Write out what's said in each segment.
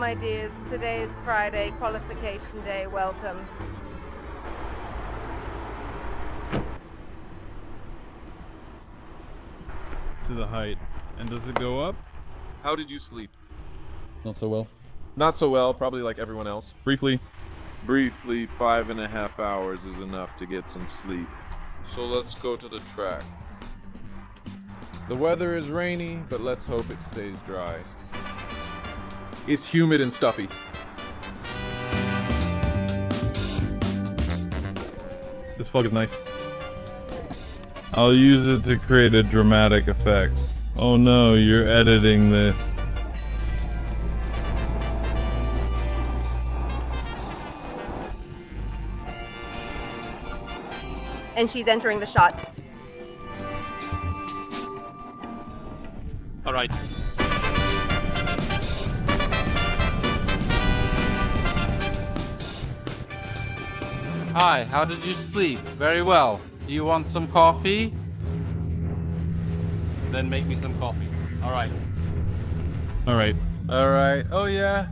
my dears. Today is Friday, qualification day. Welcome. To the height. And does it go up? How did you sleep? Not so well. Not so well, probably like everyone else. Briefly. Briefly, 5.5 hours is enough to get some sleep. So let's go to the track. The weather is rainy, but let's hope it stays dry. It's humid and stuffy. This fog is nice. I'll use it to create a dramatic effect. Oh no, you're editing this. And she's entering the shot. All right. Hi, how did you sleep? Very well. Do you want some coffee? Then make me some coffee. All right. Alright. Alright. Oh yeah.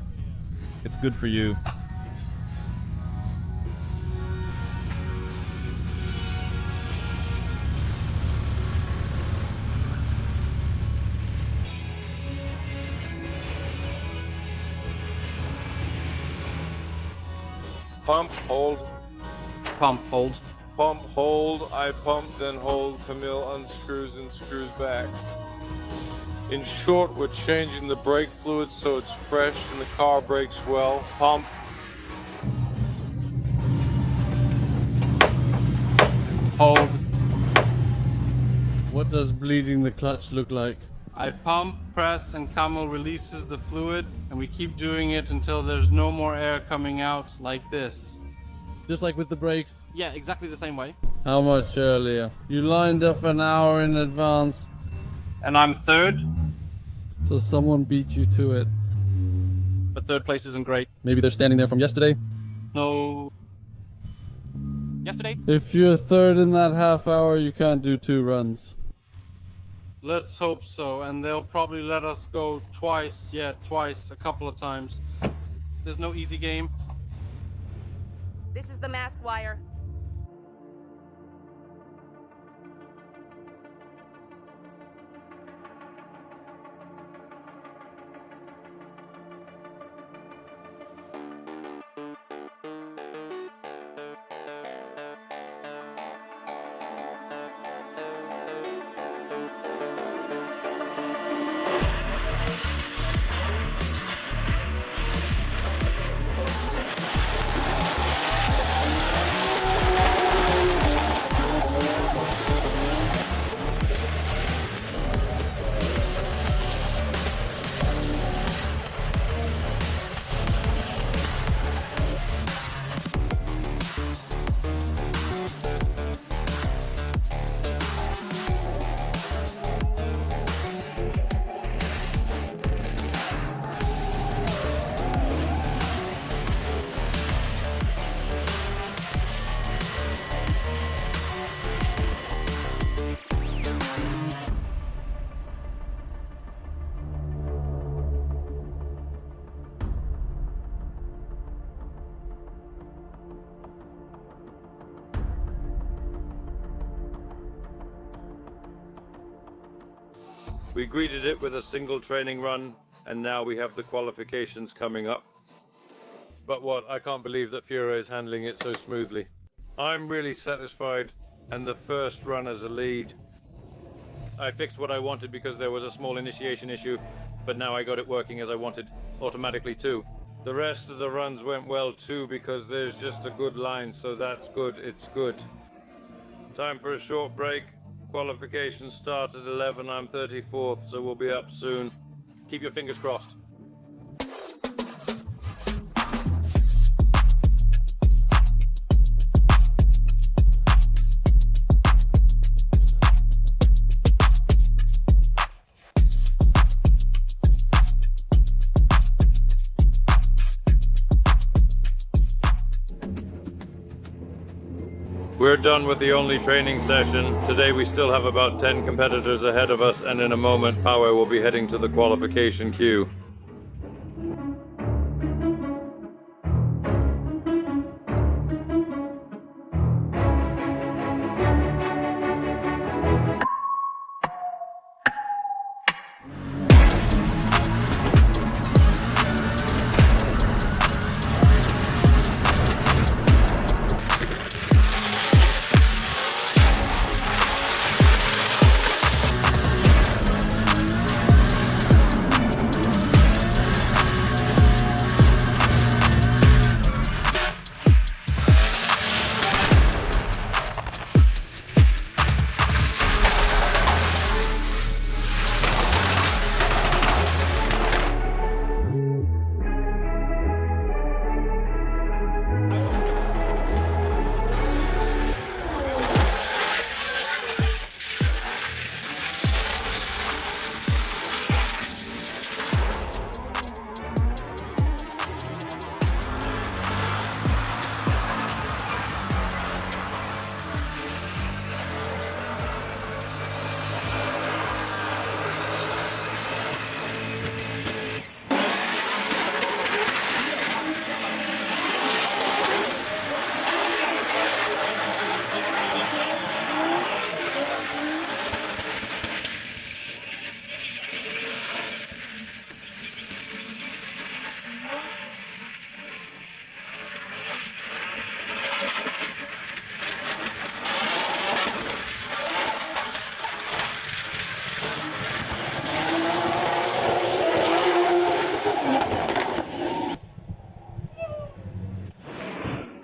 It's good for you. Pump, hold, Pump, hold. pump, hold. I pump, then hold. Camille unscrews and screws back. In short, we're changing the brake fluid so it's fresh and the car brakes well. Pump. Hold. What does bleeding the clutch look like? I pump, press, and Camel releases the fluid, and we keep doing it until there's no more air coming out like this. Just like with the brakes? Yeah, exactly the same way. How much earlier? You lined up an hour in advance, And I'm third, so someone beat you to it. but third place isn't great. Maybe they're standing there from yesterday. No. Yesterday? If you're third in that half hour, you can't do 2 runs. Let's hope so, and they'll probably let us go twice. Yeah, twice, a couple of times. There's no easy game. This is the masked wire. We greeted it with a single training run, and now we have the qualifications coming up. But what? I can't believe that Fiore is handling it so smoothly. I'm really satisfied, and the first run as a lead. I fixed what I wanted because there was a small initiation issue, but now I got it working as I wanted, automatically too. The rest of the runs went well too because there's just a good line, so that's good, it's good. Time for a short break. Qualification start at 11, I'm 34th, so we'll be up soon. Keep your fingers crossed. We're done with the only training session. Today we still have about 10 competitors ahead of us, and in a moment Power will be heading to the qualification queue.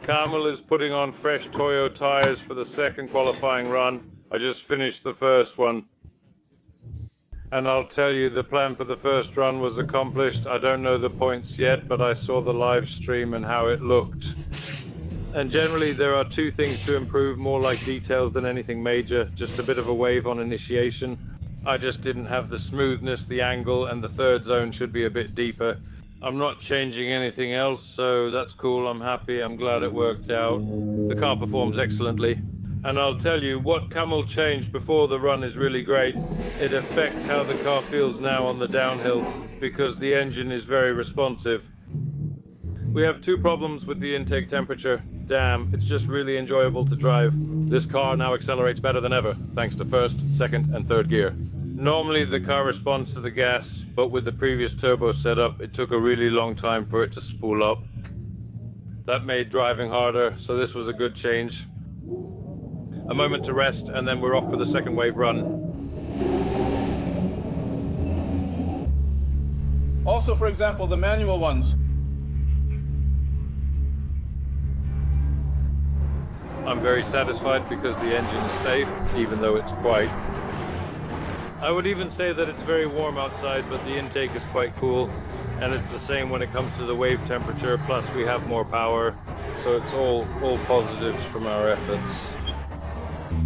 Carmel is putting on fresh Toyo tires for the second qualifying run. I just finished the first one. And I'll tell you, the plan for the first run was accomplished. I don't know the points yet, but I saw the live stream and how it looked. And generally there are two things to improve, more like details than anything major. Just a bit of a wave on initiation. I just didn't have the smoothness, the angle, and the third zone should be a bit deeper. I'm not changing anything else, so that's cool. I'm happy. I'm glad it worked out. The car performs excellently. And I'll tell you, what Camel changed before the run is really great. It affects how the car feels now on the downhill, because the engine is very responsive. We have two problems with the intake temperature. Damn, it's just really enjoyable to drive. This car now accelerates better than ever, thanks to first, second, and third gear. Normally the car responds to the gas, but with the previous turbo setup, it took a really long time for it to spool up. That made driving harder, so this was a good change. A moment to rest, and then we're off for the second wave run. Also, for example, the manual ones. I'm very satisfied because the engine is safe, even though it's quiet. I would even say that it's very warm outside, but the intake is quite cool. And it's the same when it comes to the wave temperature, plus we have more power. So it's all positives from our efforts.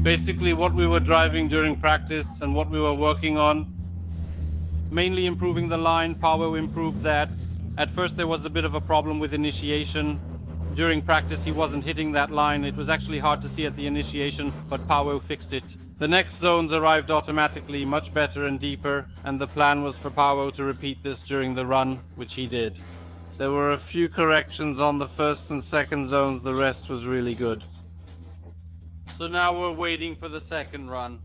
Basically what we were driving during practice and what we were working on, mainly improving the line. Power improved that. At first there was a bit of a problem with initiation. During practice he wasn't hitting that line. It was actually hard to see at the initiation, but Power fixed it. The next zones arrived automatically, much better and deeper, and the plan was for Power to repeat this during the run, which he did. There were a few corrections on the first and second zones, the rest was really good. So now we're waiting for the second run.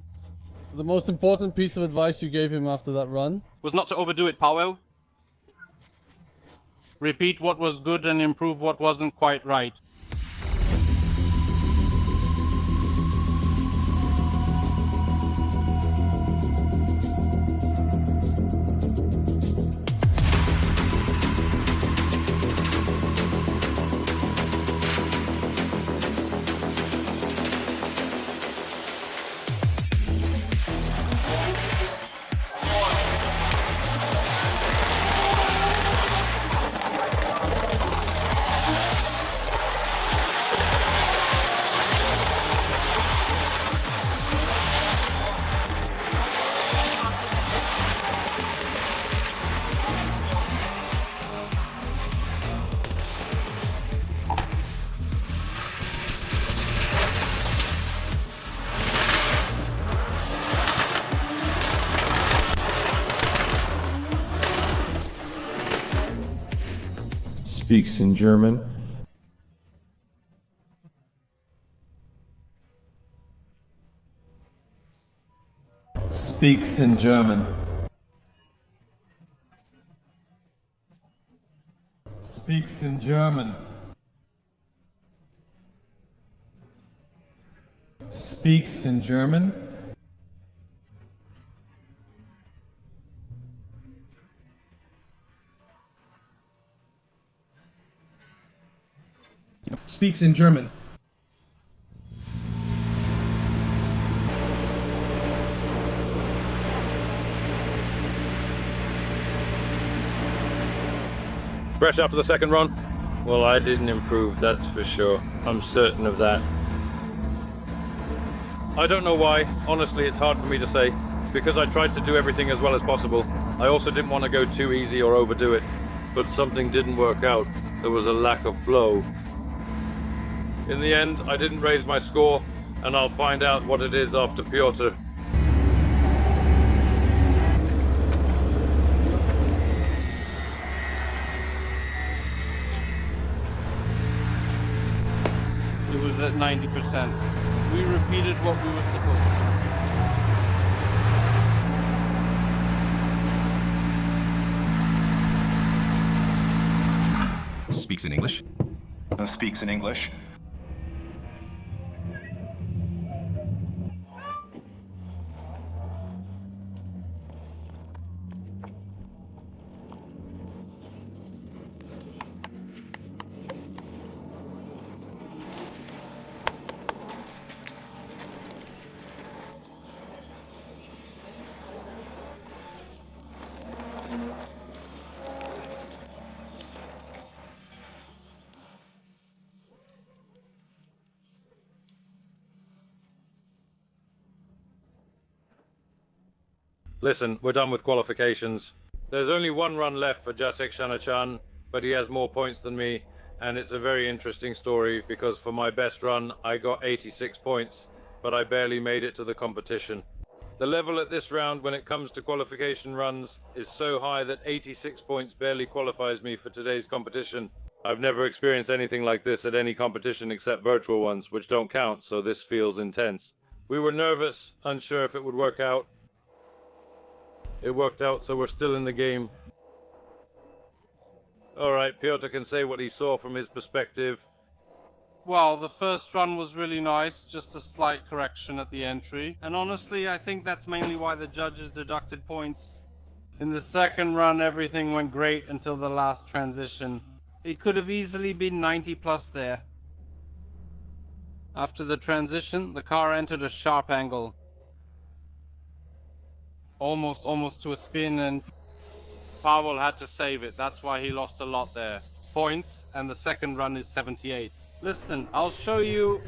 The most important piece of advice you gave him after that run? Was not to overdo it, Powell. Repeat what was good and improve what wasn't quite right. Speaks in German. Speaks in German. Speaks in German. Speaks in German. Speaks in German. Fresh after the second run? Well, I didn't improve, that's for sure. I'm certain of that. I don't know why. Honestly, it's hard for me to say. Because I tried to do everything as well as possible. I also didn't want to go too easy or overdo it. But something didn't work out. There was a lack of flow. In the end, I didn't raise my score, and I'll find out what it is after Piotr. It was at 90%. We repeated what we were supposed to. Speaks in English. Speaks in English. Listen, we're done with qualifications. There's only one run left for Jacek Shanachan, but he has more points than me, and it's a very interesting story because for my best run, I got 86 points, but I barely made it to the competition. The level at this round when it comes to qualification runs is so high that 86 points barely qualifies me for today's competition. I've never experienced anything like this at any competition except virtual ones, which don't count, so this feels intense. We were nervous, unsure if it would work out. It worked out, so we're still in the game. Alright, Piotr can say what he saw from his perspective. Well, the first run was really nice, just a slight correction at the entry. And honestly, I think that's mainly why the judges deducted points. In the second run, everything went great until the last transition. It could have easily been 90 plus there. After the transition, the car entered a sharp angle. Almost to a spin, and Pavel had to save it. That's why he lost a lot there. Points, and the second run is 78. Listen, I'll show you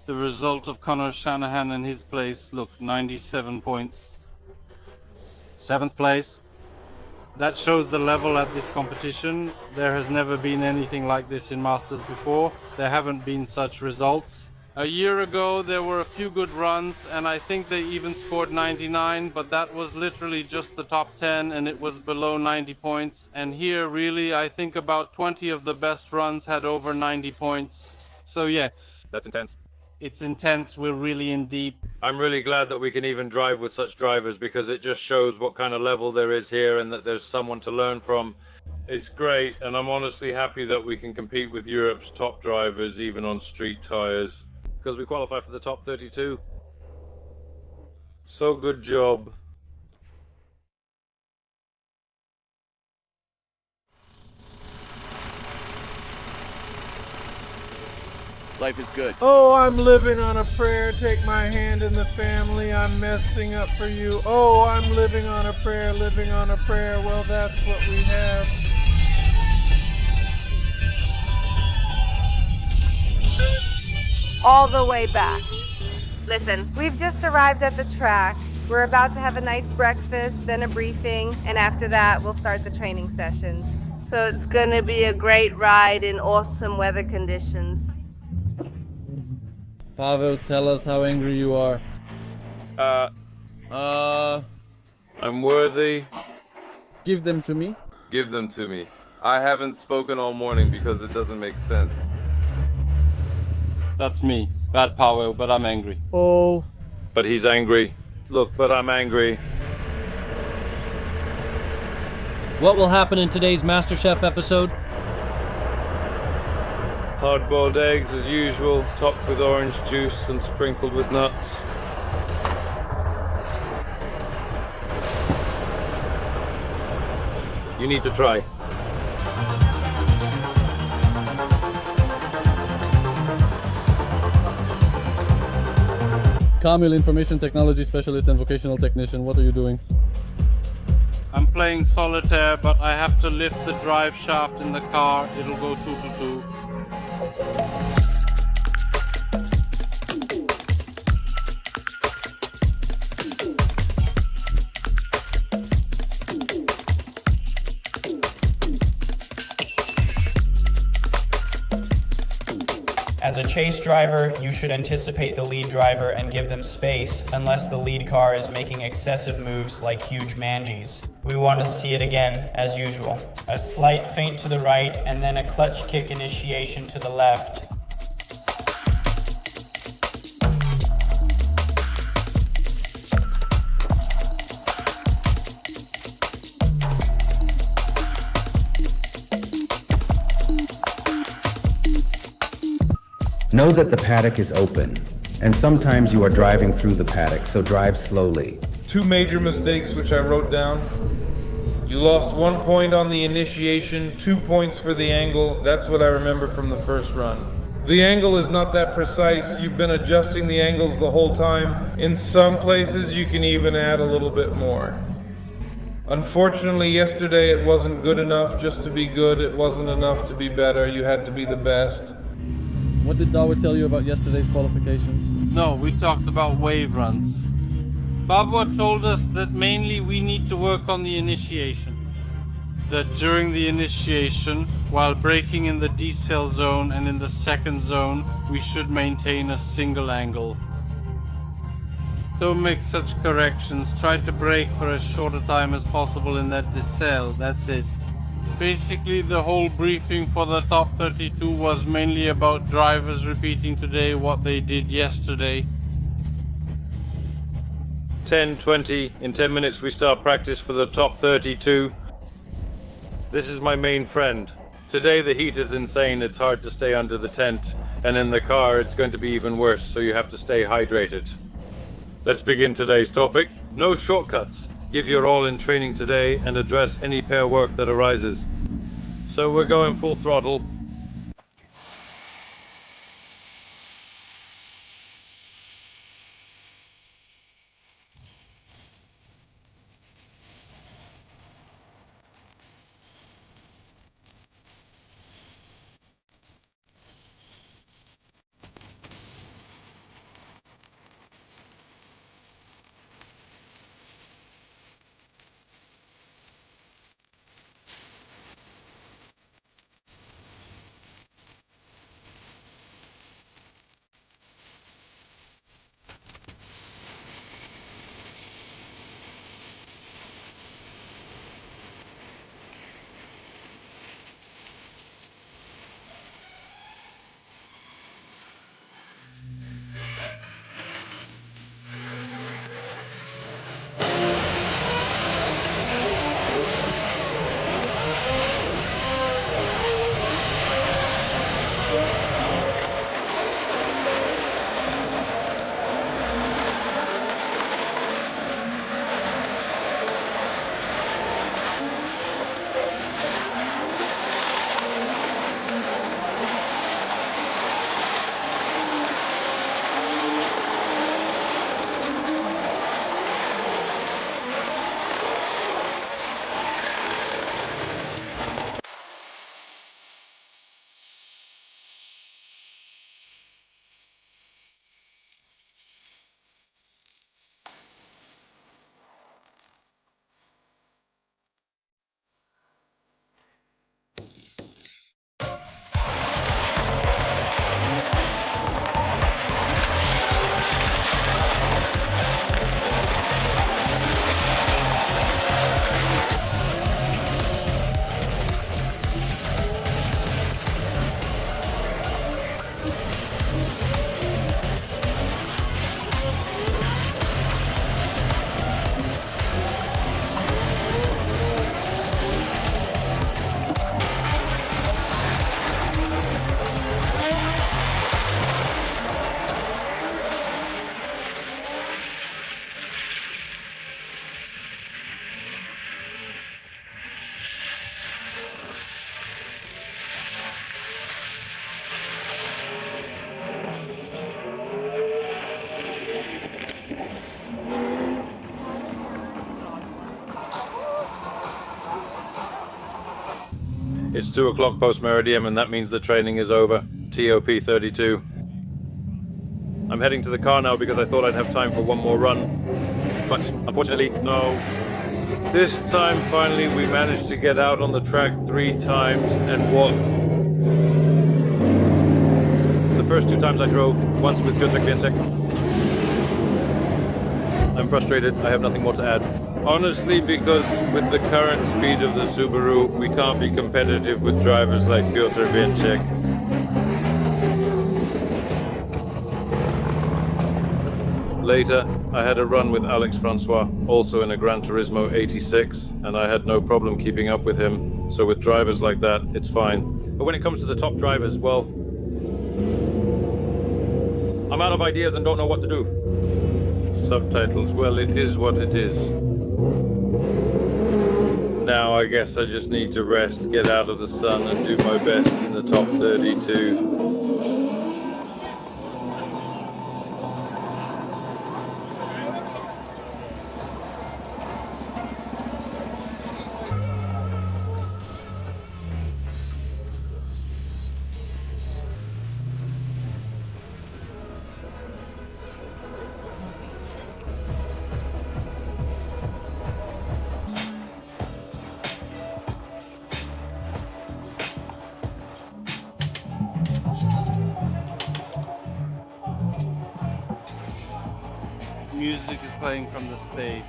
the result of Connor Shanahan in his place. Look, 97 points. 7th place. That shows the level at this competition. There has never been anything like this in Masters before. There haven't been such results. A year ago there were a few good runs, and I think they even scored 99, but that was literally just the top 10 and it was below 90 points. And here really I think about 20 of the best runs had over 90 points. So yeah. That's intense. It's intense, we're really in deep. I'm really glad that we can even drive with such drivers because it just shows what kind of level there is here and that there's someone to learn from. It's great, and I'm honestly happy that we can compete with Europe's top drivers even on street tires. Because we qualify for the top 32. So good job. Life is good. Oh, I'm living on a prayer. Take my hand in the family. I'm messing up for you. Oh, I'm living on a prayer, living on a prayer. Well, that's what we have. All the way back. Listen, we've just arrived at the track. We're about to have a nice breakfast, then a briefing, and after that, we'll start the training sessions. So it's gonna be a great ride in awesome weather conditions. Pavel, tell us how angry you are. I'm worthy. Give them to me. Give them to me. I haven't spoken all morning because it doesn't make sense. That's me. Bad power, but I'm angry. Oh. But he's angry. Look, but I'm angry. What will happen in today's MasterChef episode? Hard-boiled eggs as usual, topped with orange juice and sprinkled with nuts. You need to try. Kamil, information technology specialist and vocational technician. What are you doing? I'm playing solitaire, but I have to lift the drive shaft in the car. It'll go 2-2-2. As a chase driver, you should anticipate the lead driver and give them space unless the lead car is making excessive moves like huge mangies. We want to see it again, as usual. A slight feint to the right and then a clutch kick initiation to the left. Know that the paddock is open, and sometimes you are driving through the paddock, so drive slowly. 2 major mistakes which I wrote down. You lost 1 point on the initiation, 2 points for the angle. That's what I remember from the first run. The angle is not that precise. You've been adjusting the angles the whole time. In some places you can even add a little bit more. Unfortunately, yesterday it wasn't good enough just to be good. It wasn't enough to be better. You had to be the best. What did David tell you about yesterday's qualifications? No, we talked about wave runs. Barbara told us that mainly we need to work on the initiation. That during the initiation, while braking in the decel zone and in the second zone, we should maintain a single angle. Don't make such corrections. Try to brake for as short a time as possible in that decel. That's it. Basically, the whole briefing for the top 32 was mainly about drivers repeating today what they did yesterday. 10:20. In 10 minutes we start practice for the top 32. This is my main friend. Today the heat is insane. It's hard to stay under the tent, and in the car it's going to be even worse, so you have to stay hydrated. Let's begin today's topic. No shortcuts. Give your all in training today and address any pair work that arises. So we're going full throttle. It's 2 o'clock post meridian, and that means the training is over. TOP 32. I'm heading to the car now because I thought I'd have time for one more run. But unfortunately, no. This time, finally, we managed to get out on the track 3 times, and what? The first 2 times I drove, once with Piotrek Więcek. I'm frustrated, I have nothing more to add. Honestly, because with the current speed of the Subaru, we can't be competitive with drivers like Piotr Więcek. Later, I had a run with Alex Francois, also in a Gran Turismo 86, and I had no problem keeping up with him. So with drivers like that, it's fine. But when it comes to the top drivers, well, I'm out of ideas and don't know what to do. Subtitles, well, it is what it is. Now I guess I just need to rest, get out of the sun, and do my best in the top 32. Music is playing from the stage.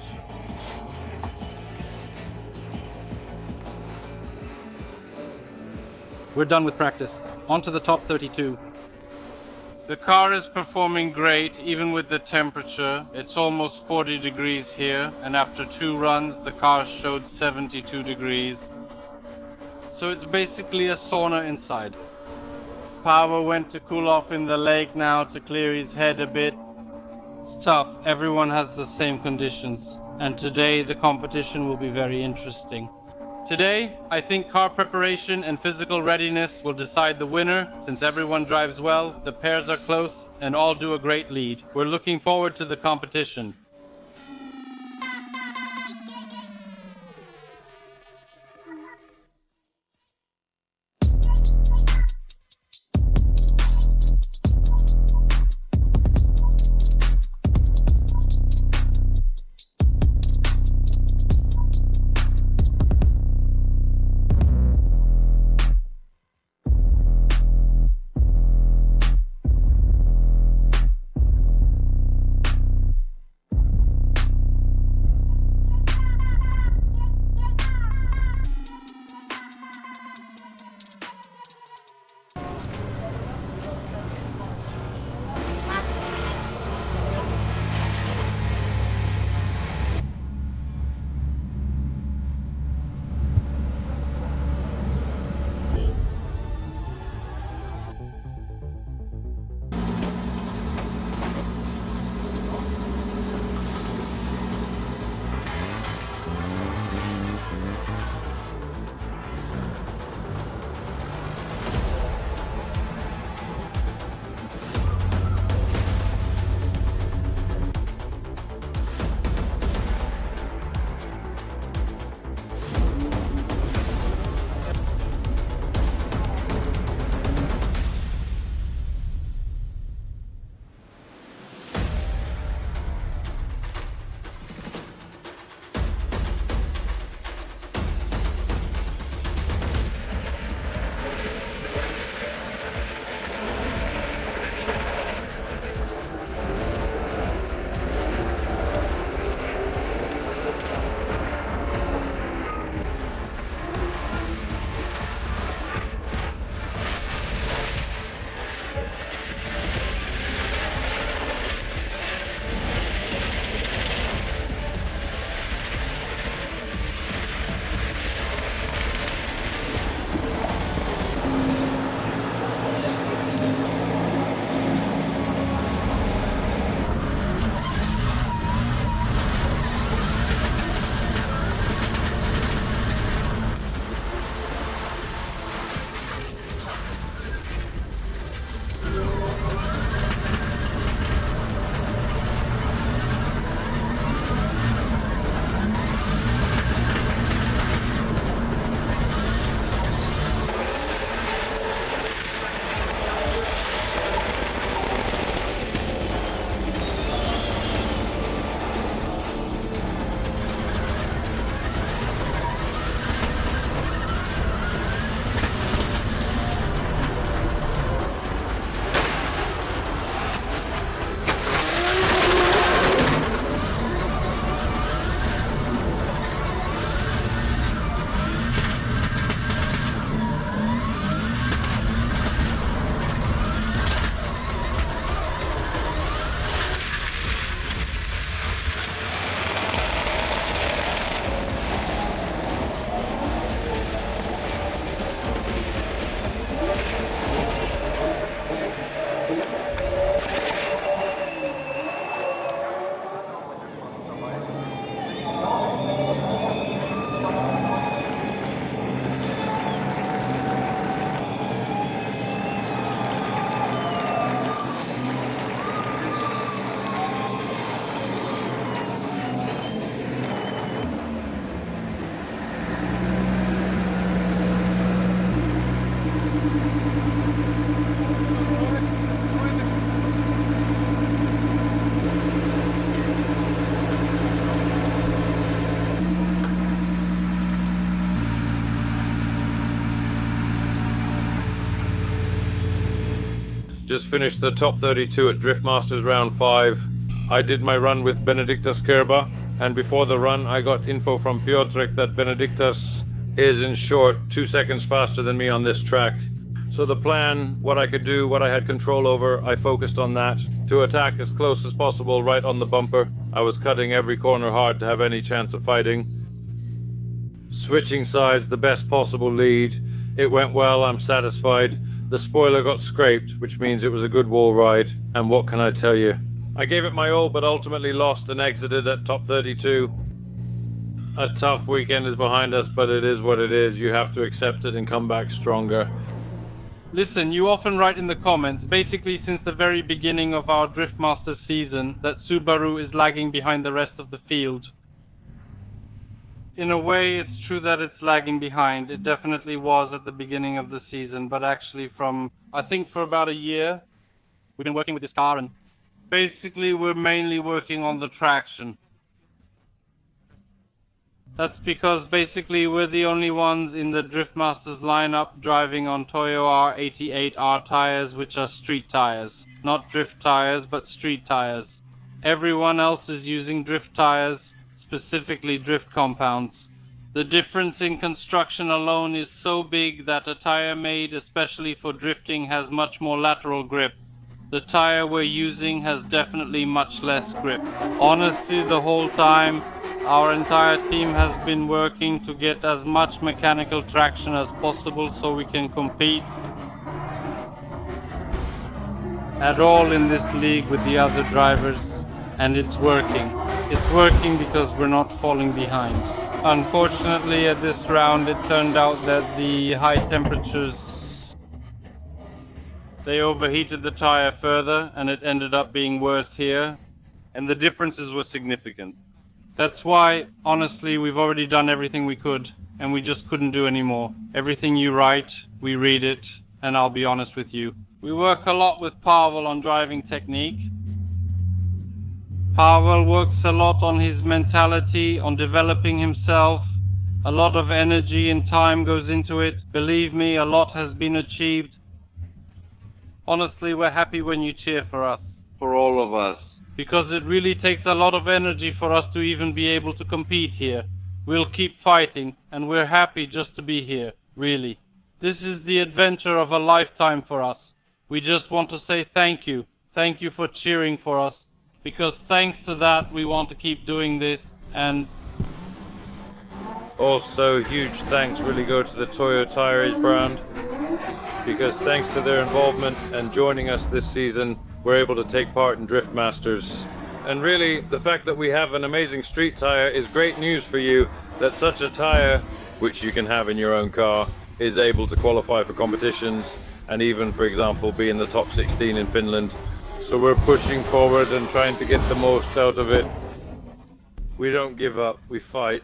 We're done with practice. On to the top 32. The car is performing great, even with the temperature. It's almost 40 degrees here, and after 2 runs, the car showed 72 degrees. So it's basically a sauna inside. Power went to cool off in the lake now to clear his head a bit. It's tough, everyone has the same conditions, and today the competition will be very interesting. Today, I think car preparation and physical readiness will decide the winner. Since everyone drives well, the pairs are close, and all do a great lead. We're looking forward to the competition. Just finished the top 32 at Drift Masters round 5. I did my run with Benediktas Kerba, and before the run I got info from Piotrek that Benediktas is, in short, 2 seconds faster than me on this track. So the plan, what I could do, what I had control over, I focused on that, to attack as close as possible right on the bumper. I was cutting every corner hard to have any chance of fighting. Switching sides, the best possible lead. It went well, I'm satisfied. The spoiler got scraped, which means it was a good wall ride, and what can I tell you? I gave it my all, but ultimately lost and exited at top 32. A tough weekend is behind us, but it is what it is. You have to accept it and come back stronger. Listen, you often write in the comments, basically since the very beginning of our Drift Masters season, that Subaru is lagging behind the rest of the field. In a way, it's true that it's lagging behind. It definitely was at the beginning of the season, but actually I think for about a year, we've been working with this car, and basically we're mainly working on the traction. That's because basically we're the only ones in the Drift Masters lineup driving on Toyo R88R tires, which are street tires. Not drift tires, but street tires. Everyone else is using drift tires, specifically drift compounds. The difference in construction alone is so big that a tire made especially for drifting has much more lateral grip. The tire we're using has definitely much less grip. Honestly, the whole time, our entire team has been working to get as much mechanical traction as possible so we can compete at all in this league with the other drivers, and it's working. It's working because we're not falling behind. Unfortunately, at this round it turned out that the high temperatures, they overheated the tire further and it ended up being worse here, and the differences were significant. That's why, honestly, we've already done everything we could, and we just couldn't do any more. Everything you write, we read it, and I'll be honest with you. We work a lot with Pavel on driving technique. Pavel works a lot on his mentality, on developing himself. A lot of energy and time goes into it. Believe me, a lot has been achieved. Honestly, we're happy when you cheer for us, for all of us. Because it really takes a lot of energy for us to even be able to compete here. We'll keep fighting, and we're happy just to be here, really. This is the adventure of a lifetime for us. We just want to say thank you. Thank you for cheering for us. Because thanks to that, we want to keep doing this, and also, huge thanks really go to the Toyo Tires brand, because thanks to their involvement and joining us this season, we're able to take part in Drift Masters. And really, the fact that we have an amazing street tire is great news for you, that such a tire, which you can have in your own car, is able to qualify for competitions and even, for example, be in the top 16 in Finland. So we're pushing forward and trying to get the most out of it. We don't give up, we fight.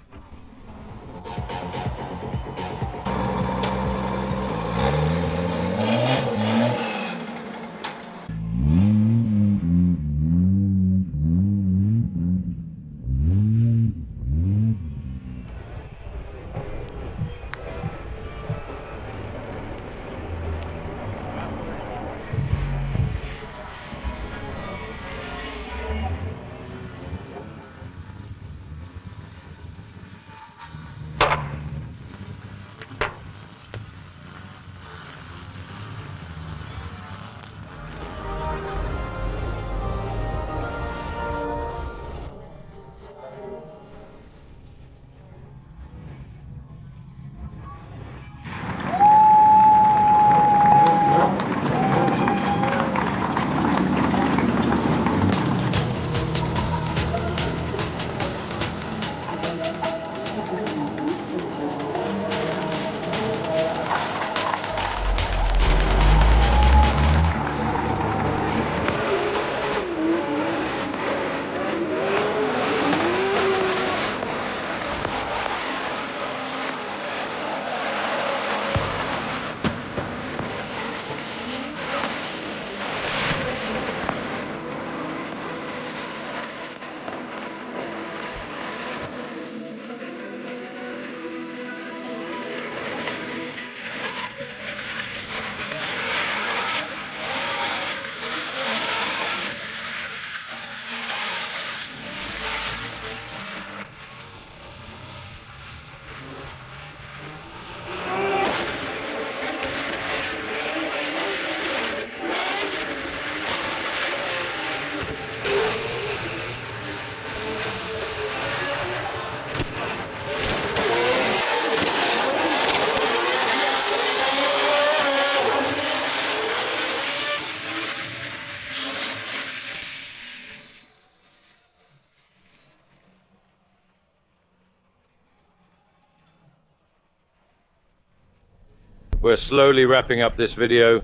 We're slowly wrapping up this video.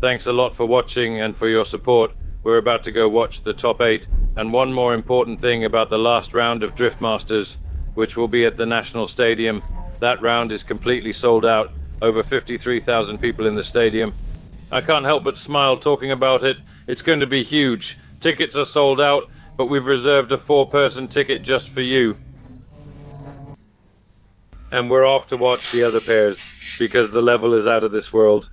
Thanks a lot for watching and for your support. We're about to go watch the top 8. And one more important thing about the last round of Drift Masters, which will be at the National Stadium. That round is completely sold out. Over 53,000 people in the stadium. I can't help but smile talking about it. It's going to be huge. Tickets are sold out, but we've reserved a 4-person ticket just for you. And we're off to watch the other pairs, because the level is out of this world.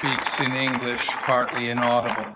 Speaks in English, partly inaudible.